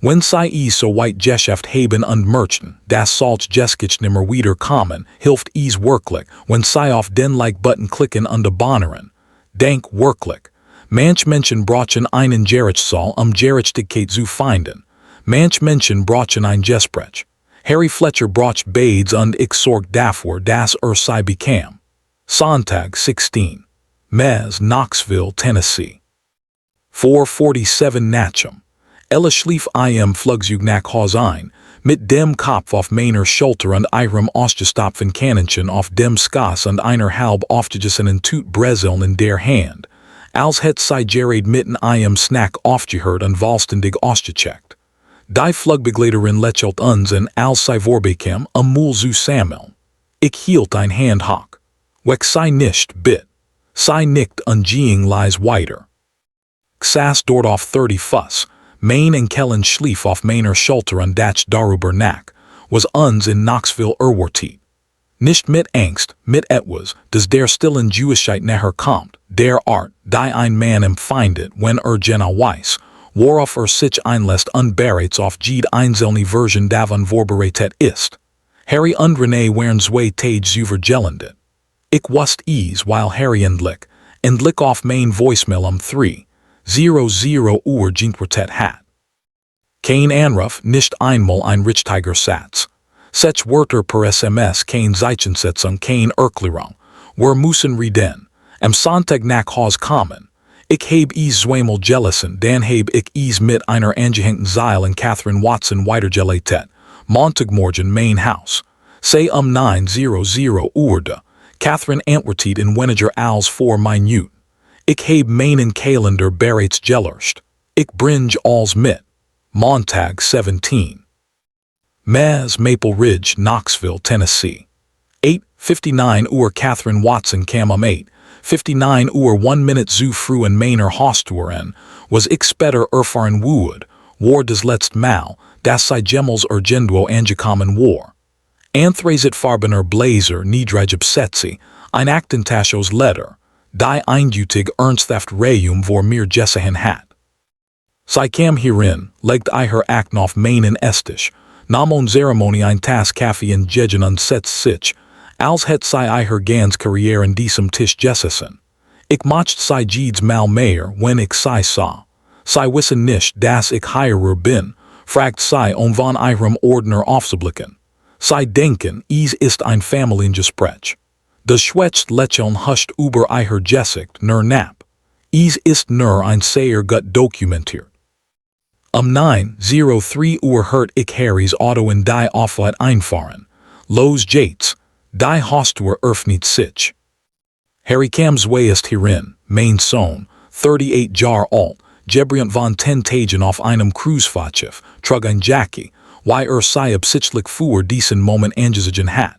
Wenn sei so weit geschäft haben und merchen, das solch Geskich nimmer wieder kommen, hilft wirklich, wenn sei auf den Like-Button klicken und abonnieren. Denk wirklich. Manch Menschen brauchen einen Gerichtssaal Gerichtstigkeit zu finden. Manch Menschen brauchen ein Gespräch. Harry Fletcher braucht beides und ich sorg dafür, dass sei bekam. Sonntag 16. Mes, Knoxville, Tennessee. 4:47 Nachum. Schlief im Flugzeug nach Hause ein, mit dem Kopf auf meiner Schulter und ihrem ausgestopften Kannchen auf dem Skass und einer halb aufgegessenen Tut Brezeln in der Hand, als het sei Jared mitten im Snack aufgehört und vollständig ausgecheckt. Die Flugbegleiterin lächelt uns und als sei vorbekam, Mul zu sammeln. Ich hielt ein Hand hoch. Weg sei nicht, bit. Sei nickt und ging lies weiter. Saß dort auf 30 Fuss. Mein Enkelin schlief auf meiner Schulter und das darüber nach, was uns in Knoxville erwartet. Nicht mit Angst, mit etwas, das der stillen Jewigkeit nachher kommt, der Art, die ein Mann empfindet, wenn genau weiß, worauf sich einlässt und bereits auf jede einzelne Version davon vorbereitet ist. Harry und Renee wären zwei Tage zu vergelendet. Ik wust ease while Harry and lick off main voicemail 300 Jinkwartet hat. Kein Anruf nicht einmal ein Richtiger Satz. Sech Wörter per SMS kein Zeichensetzung kein Erklärung. Wir müssen reden. Am Sonntag nach Haus kommen. Ich heb is zweimal jealousn, dan heb ich is mit einer angehängten Seil in Catherine Watson weitergeleitet. Montagmorgen main Haus. Say 900 da. Catherine antwortet in weniger als 4 Minuten. Ich heb meinen Kalender bereits gelöscht. Ich bringe alles mit. Montag 17. Maple Ridge, Knoxville, Tennessee. 8:59 Catherine Watson kam 8:59 1 minute zu früh in meiner Haustüren, was ich später erfahren würde, war das letzte Mal, dass sie jemals irgendwo angekommen war. Anthrazit farbener Blazer niedrig absetzi, ein Aktentachos Letter, die eindeutig ernsthaft Reum vor mir gesehen hat. Sie kam hierin, legt ihre Akten auf meinen Esstisch, nahm on Zeremonie ein Tass Kaffee in Jegen und setzt sich, als het sie ihre ganz Karriere in diesem Tisch gesessen. Ich mocht sie jedes Mal mehr, wenn ich sie sah. Sie wissen nicht, dass ich Heirer bin, fragt sie von ihrem Ordner aufzublicken. Sie denken, es ist ein Familiengespräch. Das schwätzt lächeln huscht über ihr Gesicht nur nap. Es ist nur ein sehr gut dokumentiert. 9:03 hört ich Harrys Auto in die Auflet einfahren. Los geht's. Die Haustür öffnet sich. Harry kam zweiest hierin, mein Sohn, 38 Jahre alt, gebraucht von 10 Tagen auf einem Kreuzfahrtschiff, trug ein Jackie, wie sei absichtlich für diesen Moment angesehen hat.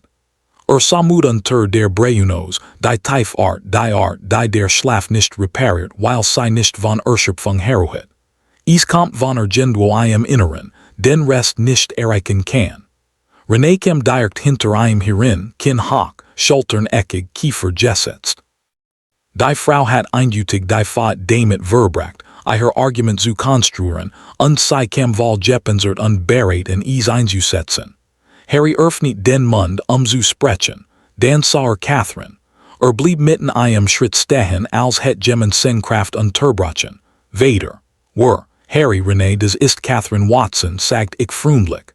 Samut unter der Breunos, die Tiefart, die der Schlaf nicht repariert, weil sie nicht von Erschöpfung herruht. Es kommt von irgendwo im Inneren, den Rest nicht erreichen kann. René kam direkt hinter ihm hierin, Kinn hoch, Schultern eckig, Kiefer gesetzt. Die Frau hat eindeutig die Fahrt damit verbracht, ihr Argument zu konstruieren, und sie kam wohl gepanzert und bereit in es einzusetzen. Harry öffnet den Mund, zu sprechen, dann sah Catherine. Blieb mitten einem Schritt stehen, als het Gemmen Sinnkraft unterbrochen. Weiter. Harry René, das ist Catherine Watson, sagt ich freundlich.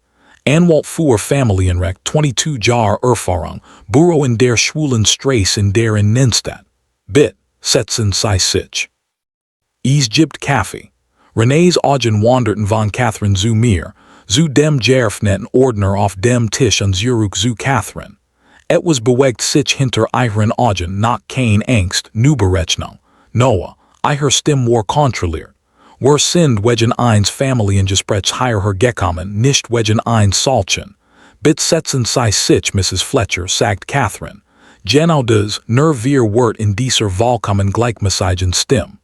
Anwalt für Familienrecht, 22 Jahre Erfahrung, Büro in der schwulen Straße in der Innenstadt. Setzen Sie sich. Es gibt Kaffee. René's Augen wanderten von Catherine zu mir, zu dem geöffneten Ordner auf dem Tisch und zurück zu Catherine. Etwas bewegt sich hinter ihren Augen, noch kein Angst, Berechnung. Noah, ihre Stimme war kontrolliert. Wir sind wegen eins Familiengespräch hierher gekommen, nicht wegen eins solchen. Bitte setzen Sie sich, Mrs. Fletcher, sagt Catherine. Genau das, nur wir wird in dieser vollkommen gleichmäßigen Stimme.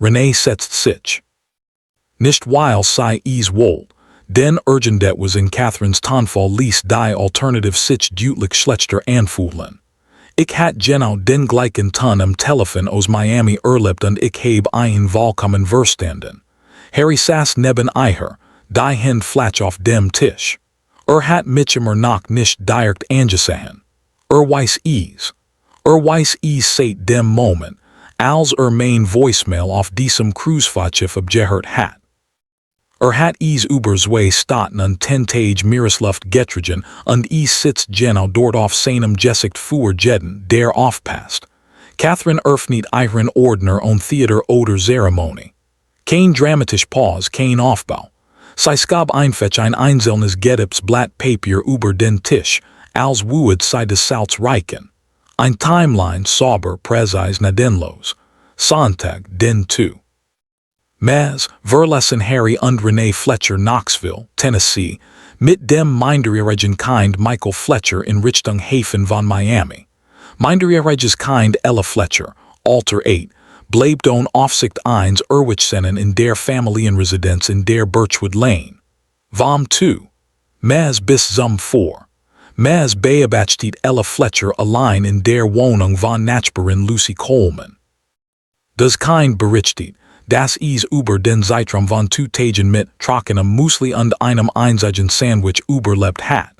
René setzt sich. Nicht weil sie es wollt, denn irgendet was in Catherines Tonfall ließ die Alternative sich deutlich schlechter anfühlen. Ich hat genau den gleichen Ton am Telefon aus Miami erlebt und ich heb einen vollkommen verstanden. Harry saß neben ihr, die Hände flach auf dem Tisch. Hat mich immer noch nicht direkt angesehen. Weiß es. Weiß es seit dem Moment, als mein Voicemail auf diesem Kreuzfahrtschiff abgehört hat. Hat es über zwei Stunden und 10 Tage Meeresluft getrieben und es sitzt genau dort auf seinem Gesicht für jeden, der aufpasst. Catherine öffnet ihren Ordner und Theater oder Zeremonie. Kein dramatisch Pause, kein Aufbau. Sie schab einfach ein einzelnes Blatt Papier über den Tisch, als würde sie das Salz reichen. Ein Timeline sauber präzise nadenlos. Sonntag, den 2. Verlassen Harry und René Fletcher Knoxville, Tennessee, mit dem minderjährigen Kind Michael Fletcher in Richtung Hafen von Miami. Minderjähriges Kind Ella Fletcher, Alter 8, bleibt ohne Aufsicht 1 Erwichsennen in der Familienresidenz in der Birchwood Lane. Vom 2. Bis zum 4. Beobachtet Ella Fletcher allein in der Wohnung von Nachbarin Lucy Coleman. Das Kind berichtet, dass es über den Zeitraum von 2 Tagen mit trockenem Müsli und einem einzigen Sandwich überlebt hat.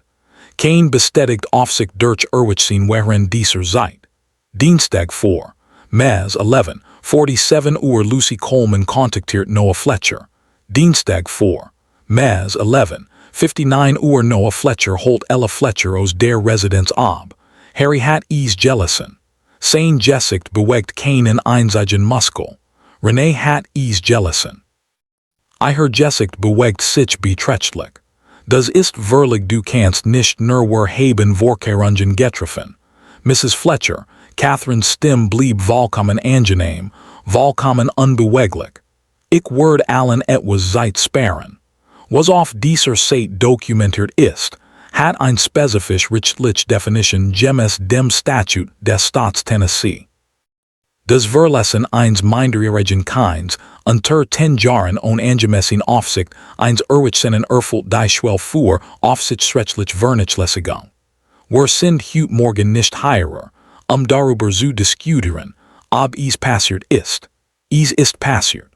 Kein bestätigt Aufsicht durch Erwichsen während dieser Zeit. Dienstag 4, Mez 11, 47 uur Lucy Coleman contacteert Noah Fletcher. Dienstag 4, Mez 11, 59 uur Noah Fletcher holt Ella Fletcher aus der Residenz ab. Harry hat es gelassen. Sein Gesicht bewegt keinen einzigen Muskel. Renee hat es gelassen. Ihr Gesicht bewegt sich beträchtlich. Das ist wirklich du kannst nicht nur haben Vorkehrungen getroffen. Mrs. Fletcher, Catherine's Stimme blieb vollkommen angenehm, vollkommen unbeweglich. Ich word allen etwas Zeit sparen. Was auf dieser Seite dokumentiert ist, hat ein spezifisch rechtliche Definition gemäß dem Statut des Staats Tennessee. Das Verlassen eines minderjährigen Kinds unter 10 Jahren ohne angemessen Aufsicht eines Erwachsenen erfüllt die Schwelle aufsichtsrechtlich Vernachlässigung. Wir sind heute Morgen nicht hier, darüber zu diskutieren, ob es passiert ist. Es ist passiert.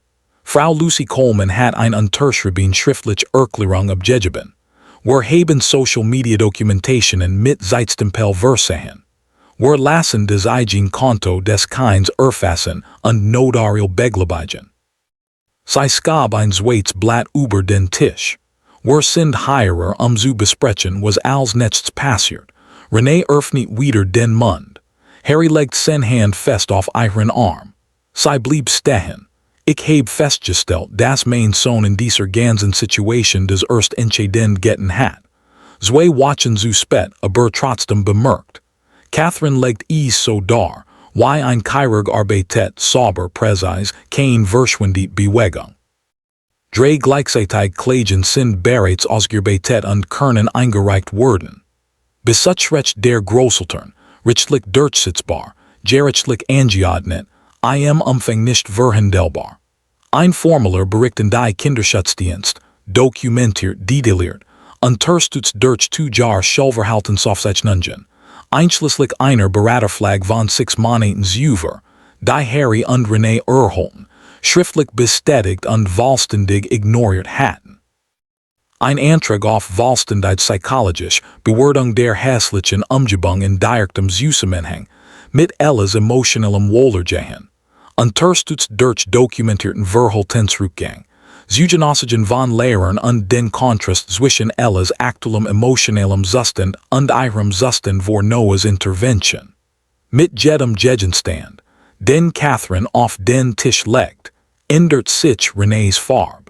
Frau Lucy Coleman hat ein unterschrieben schriftliche Erklärung abgegeben. Wir haben Social Media Dokumentationen mit Zeitstempel versehen. Wir lassen das eigen Konto des Kinds erfassen und notariell beglaubigen. Sie gab ein zweites Blatt über den Tisch. Wir sind hier, zu besprechen, was als nächstes passiert. Renee öffnet wieder den Mund. Harry legt seine Hand fest auf ihren Arm. Sie blieb stehen. Ich habe festgestellt, dass mein Sohn in dieser ganzen Situation das erst entschieden getan hat. Zwei watchen zu spät, aber trotzdem bemerkt. Catherine legt es so dar, wie ein Chirurg arbeitet sauber präzise, kein verschwindet Bewegung. Drei gleichzeitig Klagen sind bereits ausgearbeitet und können eingereicht worden. Besuchsrecht der Großeltern, rechtlich durchsetzbar, gerichtlich angeordnet, im Umfang nicht verhandelbar. Ein Formular berichten die Kinderschutzdienst, dokumentiert, detailliert, unterstützt durch 2 Jahre Schulverhaltensaufzeichnungen, einschließlich einer Beraterflag von 6 Monaten über, die Harry und Renee erhalten, schriftlich bestätigt und vollständig ignoriert hatten. Ein Antrag auf vollständig psychologisch Bewertung der hässlichen Umgebung in direktem Zusammenhang mit Ellas emotionellem Wohlergehen, unterstützt durch dokumentierten Verhaltensrückgang, Zugenossigen von Lehrern und den Kontrast zwischen Ellas aktuellem emotionellem Zustand und ihrem Zustand vor Noahs Intervention. Mit jedem Gegenstand, den Catherine auf den Tisch legt, ändert sich Renees Farbe.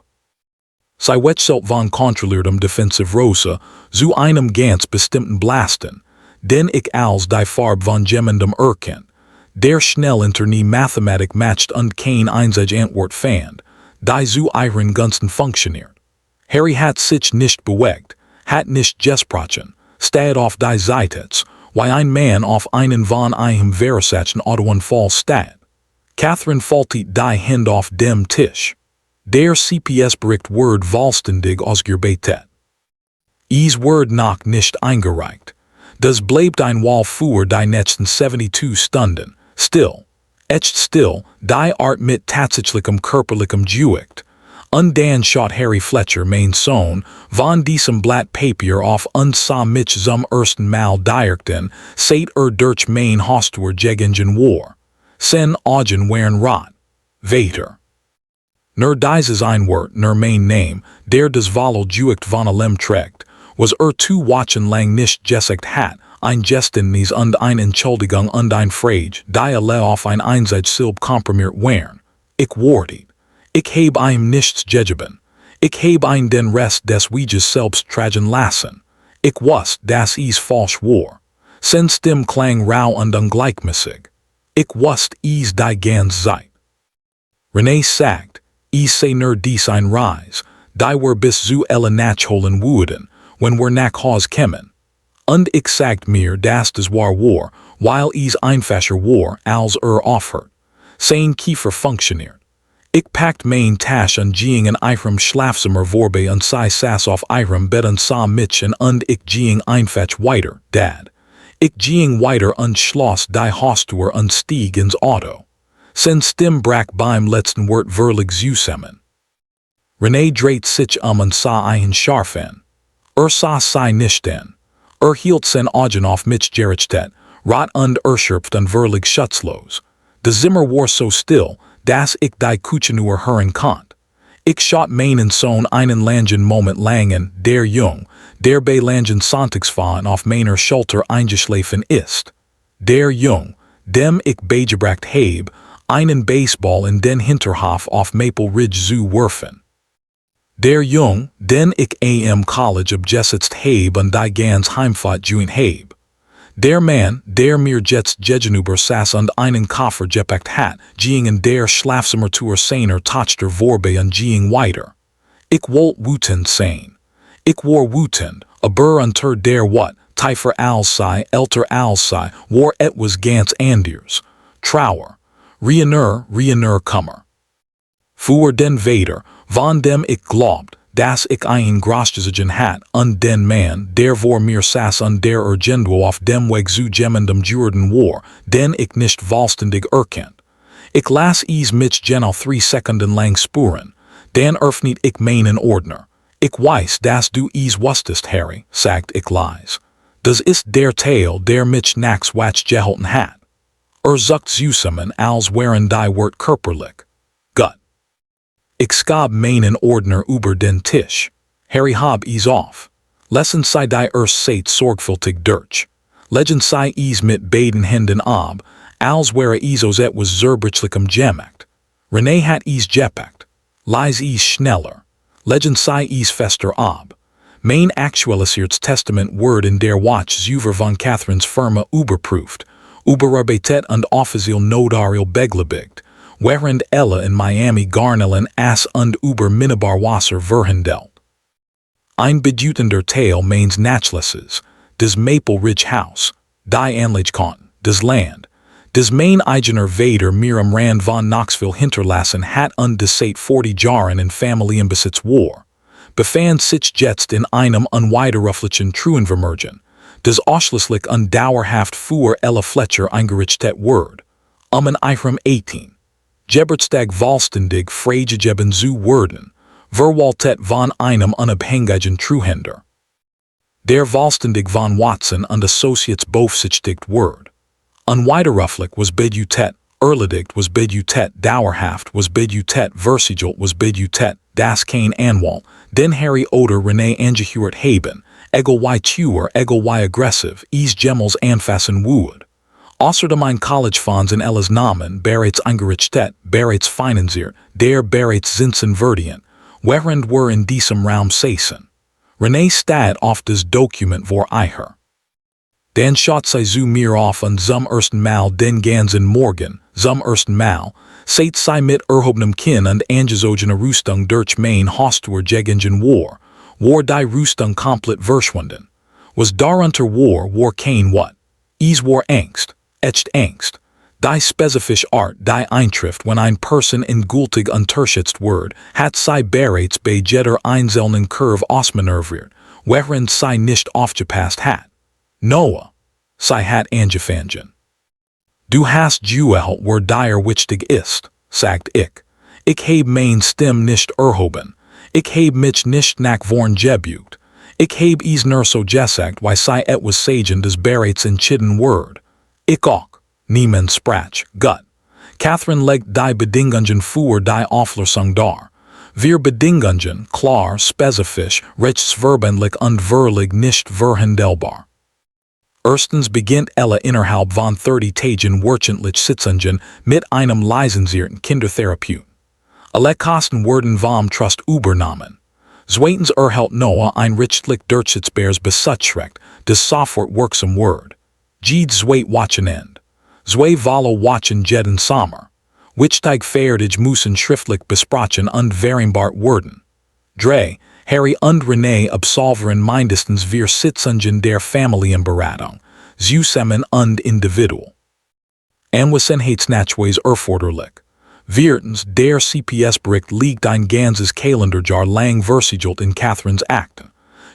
Sie wechselt von kontrolliertem Defensive Rosa zu einem ganz bestimmten Blasten, den ich als die Farbe von jemandem erkennt, der schnell hinter nie Mathematik matcht und kein einzige Antwort fand, die zu ihren Gunsten funktioniert. Harry hat sich nicht bewegt, hat nicht gesprochen, steht auf die Seite, wie ein Mann auf einen von einem Versatzen Autounfall steht. Catherine faltet die Hände auf dem Tisch. Der CPS-Bericht wird vollständig ausgearbeitet. Es wird noch nicht eingereicht. Das bleibt ein Wall für die nächsten 72 Stunden, still. Echt still, die Art mit tatsächlichem körperlichem Gewicht. Und dann schaut Harry Fletcher, mein Sohn, von diesem Blatt Papier auf und sah mich zum ersten Mal direkten, seit durch mein Haustor gegen war. Sen Augen waren rot. Weiter. Nur dieses ein Wort, nur mein Name, der das volle Gewicht von allem trägt, was zu watchen lang nicht gesagt hat, ein Geständnis und ein Entschuldigung und ein Frage, die alle auf ein einzig Silb komprimiert waren. Ich werde. Ich habe ihm nichts gegeben. Ich habe ihn den Rest des Weges selbst tragen lassen. Ich wusste, dass es falsch war. Sein Stimme klang rau und ungleichmäßig. Ich wusste es die ganze Zeit. Renee sagt, es sei nur dies ein Reis, die wir bis zu Ella nachholen würden, wenn wir nach Hause kämen. Und ich sagt mir, dass das war, weil es einfacher war, als aufhört. Sein Kiefer funktioniert. Ich packt mein Tasch und ging in ihrem Schlafzimmer vorbei und sie saß auf ihrem Bett und sah mich und ich ging einfach weiter, Dad. Ich ging weiter und schloss die Haustür und stieg ins Auto. Sein Stimme brach beim letzten Wort wirklich zusammen. Renee dreht sich und sah einen scharf an. Sah sie nicht an. Hielt sein Augen auf mich gerichtet, Rot und erschöpft und verlig schutzlos. De Zimmer war so still, dass ich die Küche nur hören konnt. Ich schot meinen Sohn einen langen Moment langen, der Jung, der bei langen Sonntagsfahren auf meiner Schulter eingeschlafen ist. Der Jung, dem ich beigebracht heb, einen Baseball in den Hinterhof auf Maple Ridge zu werfen. Der Jung, den ich am College abgesetzt heb und die ganz Heimfahrt joint heb. Der Mann, der mir jetzt gegenüber saß und einen Koffer gepackt hat, ging in der Schlafzimmertour seiner Tochter vorbei und ging weiter. Ich wollt wütend sein. Ich war wütend, aber unter der wat, tiefer als sei, älter als sei, war etwas ganz anders. Trauer. Riener kommer. Für den Vader, von dem ich glaubt, dass ich ein Großgesigen hat, und den Mann, der vor mir saß und der irgendwo auf dem Weg zu jemandem Jordan war, den ich nicht vollständig erkennt. Ich las mit genau 3 Sekunden lang spuren, dann öffnet ich meinen Ordner. Ich weiß, dass du wusstest, Harry, sagt ich leise. Das ist der Teil, der mich nachts wach gehalten hat. Sagt zusammen, als wären die Wort körperlich. Gut. Ich schab meinen Ordner über den Tisch. Harry hab auf. Lassen sei die Zeit sorgfältig durch. Legen sei mit beiden Händen ab, als wäre aus etwas zerbrechlichem gemacht. René hat gepackt. Leise schneller. Legen sei fester ab. Mein aktualisiertes Testament Word in der Watch über von Catherines Firma überprüft, überarbeitet und offiziell notariell beglaubt, während in Miami Garnelen as und über Minibar Wasser verhandelt. Ein bedeutender Teil meines Nachlasses, des Maple Ridge House, die Anlichkeiten, des Land, des mein eigener Vater mir am Rand von Knoxville hinterlassen hat und des seit 40 Jahren in Familienbesitz war, befand sich jetzt in einem unwiderruflichen Truenvermergen, des ausschließlich und dauerhaft für Ella Fletcher eingerichtet Word, in ihrem 18. Geburtstag vollständig freigegeben zu werden, verwaltet von einem unabhängigen Treuhänder. Der vollständig von Watson und Associates beaufsichtigt Word. Unwiderruflich was bedutet, erledigt was bedutet, dauerhaft was bedutet, versiegelt was bedutet, das kein Anwalt, den Harry oder René angehört haben, egal wie tuer, egal wie aggressiv, Gemmels anfassen would. Außerdem ein Collegefonds in Ella's Namen bereits eingerichtet, bereits finanziert, der bereits zinsen verdient, während wir in diesem Raum säßen. René steht auf das Dokument vor ihre. Dann schaut sie zu mir auf und zum ersten Mal den ganzen Morgen, zum ersten Mal, seit sie mit erhobenem Kinn und angezogener Rüstung durch mein Haustor gegangen war die Rüstung komplett verschwunden. Was darunter war kein What. War Angst, echt Angst. Die spezifische Art, die Eintrift, wenn ein Person in gültig unterschätzt wird, hat sie bereits bei jeder einzelnen Kurve ausmanövriert, während sie nicht aufgepasst hat. Noah, sie hat angefangen. Du hast geüht, wer dir wichtig ist, sagt ich. Ich heb mein Stimm nicht erhoben. Ich heb mich nicht nach vorn gebugt. Ich heb nur so gesagt, wie sie etwas sagen, das bereits entschieden wird. Ich auch. Niemand sprach, gut. Catherine legt die Bedingungen für die Auflösung dar. Wir Bedingungen, klar, spezifisch, rechtsverbindlich und verlig nicht verhandelbar. Erstens beginnt Ella innerhalb von 30 Tagen wöchentlich Sitzungen mit einem lizenzierten Kindertherapeuten. Alle Kosten werden vom Trust übernommen. Zweitens erhält Noah ein rechtlich durchsetzbares Besuchsrecht, das sofort wirksam wird. Jede zweit Wochenende. Zwei Wochen jeden Sommer. Wichtig fertig müssen schriftlich besprochen und vereinbart werden. 3. Harry und René absolvieren mindestens vier Sitzungen der Familienberatung, zusammen und individuell. Anwesenheitsnachweis erforderlich. Viertens, der CPS-Bericht liegt ein ganzes Kalenderjahr lang versiegelt in Catherines Akten.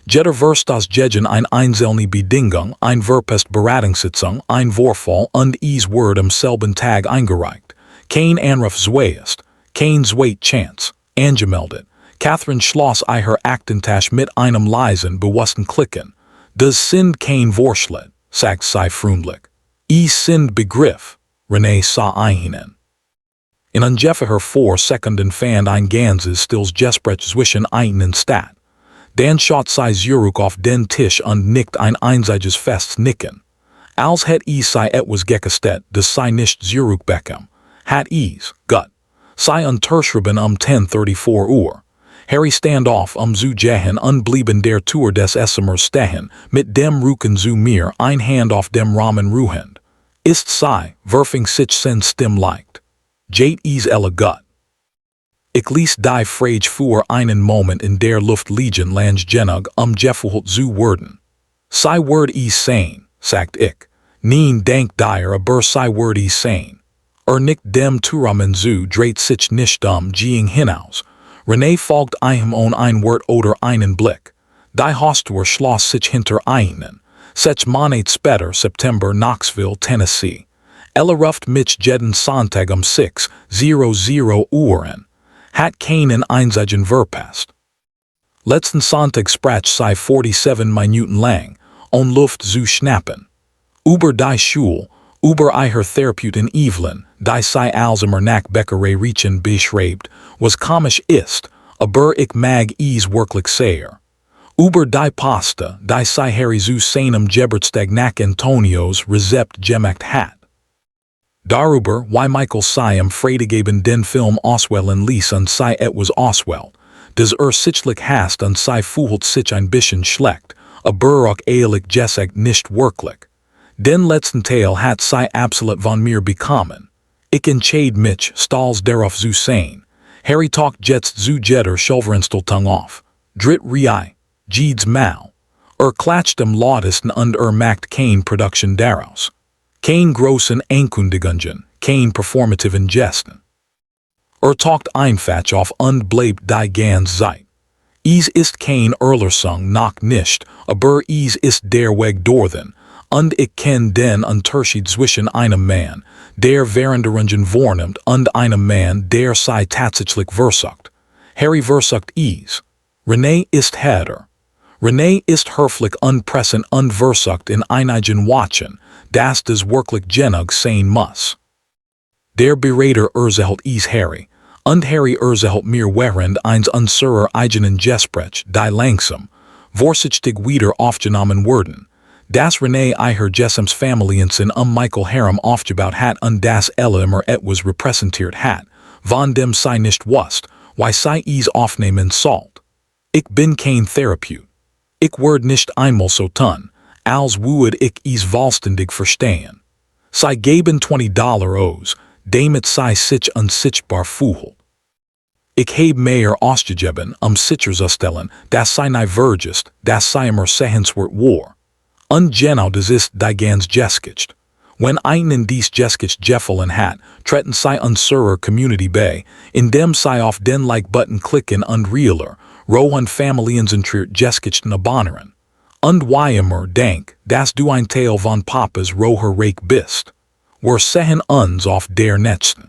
Jeder Verstas gegen ein einzelne Bedingung, ein Verpest Beratungssitzung, ein Vorfall und wird am selben Tag eingereicht. Kein Anruf zweiest, kein zweit Chance, angemeldet. Catherine schloss ihre Aktentasche mit einem leisen, bewussten Klicken. Das sind kein Vorschläge, sagt sie freundlich. sind Begriff, Renee sa einen. In ungefähr 4 Sekunden fand ein ganzes Stills Gespräch zwischen einen Stat. Dan schaut sei zurück auf den Tisch und nickt ein einziges festes Nicken. Als het sei etwas gekostet, das sei nicht zurückbekommen. Hat gut. Sei unterschrieben 10:34 Uhr. Harry standoff zu gehen unblieben der Tour des Essimers stehen, mit dem Rücken zu mir, ein Hand auf dem Rahmen ruhend. Ist sei, werfing sich sen Stimm leicht. Jate elle gut. Ich ließ die Frage für einen Moment in der Luft liegen lang genug, gefühlt zu werden. Sei word sein, sagt ich. Nien denk dir aber sei word sein. Nicht dem Turamen zu dreht sich nicht ging hinaus. Renee folgt einem ein Wort oder einen Blick. Die Haustür schloss sich hinter einen. 6 Monate später, September, Knoxville, Tennessee. Ella ruft mich jeden Sonntag 6:00 Uhren. Hat keinen einzigen verpasst. Letzten Sonntag sprach sei 47 Minuten lang, Luft zu schnappen. Über die Schule, über ihre Therapeutin Evelyn, die sei Alzheimer nach Beckerei riechen beschreibt, was komisch ist, aber ich mag wirklich sehr. Über die Pasta, die sei Harry zu seinem Geburtstag nach Antonios Rezept gemacht hat. Darüber, wie Michael sei freigegeben den Film auswählen ließ und sei etwas auswählt, das sichtlich hast und sei fühlt sich ein bisschen schlecht, aber auch ehrlich gesagt nicht wirklich. Den letzten Teil hat sei absolut von mir bekommen. Ich entscheid mich, stals darauf zu sein. Harry talkt jetzt zu jeder Schulverinstellung auf. Dritt Rei, Jeeds Mal. Klatscht am lautesten und macht kein Production daraus. Kein großen Ankündigungen, kein performativen Gesten. Talkt einfach auf und bleibt die ganze Zeit. Ist kein Erlösung noch nicht, aber ist der Weg dorthin. Und ich kenn den Unterschied zwischen einem Mann, der Veränderungen vornimmt, und einem Mann, der sei tatsächlich versucht. Harry versucht Renee ist Heder. Renee ist höflich und pressend und versucht in einigen Watchen, dass das wirklich genug sein muss. Der Berater erzählt Harry, und Harry erzählt mir während eines unserer eigenen Gespräch, die langsam, vorsichtig wieder aufgenommen werden. Das Renee ihrer Jessems Familiensen Michael Harem aufgebaut hat und das Ella immer etwas repräsentiert hat, von dem sei nicht wusst, wie sei aufnehmen sollt. Ich bin kein Therapeut. Ich werd nicht einmal so tun, als würde ich vollständig verstehen. Sei geben $20 aus, damit sei sich unsichtbar fühlt. Ich heb mehr ausgegeben, sicherzustellen, dass sei nicht vergisst, dass sei immer sehenswert war. Und genau das ist die ganz Geschichte. Wenn einen dies Geschichte gefallen hat, treten sei unserer Community bei, indem sei auf den Like-Button klicken und realer, rohen familienzentriert Geschichten abonnieren. Und wie immer denk, dass du ein Teil von Papas roher Reich bist. Wir sehen uns auf der nächsten.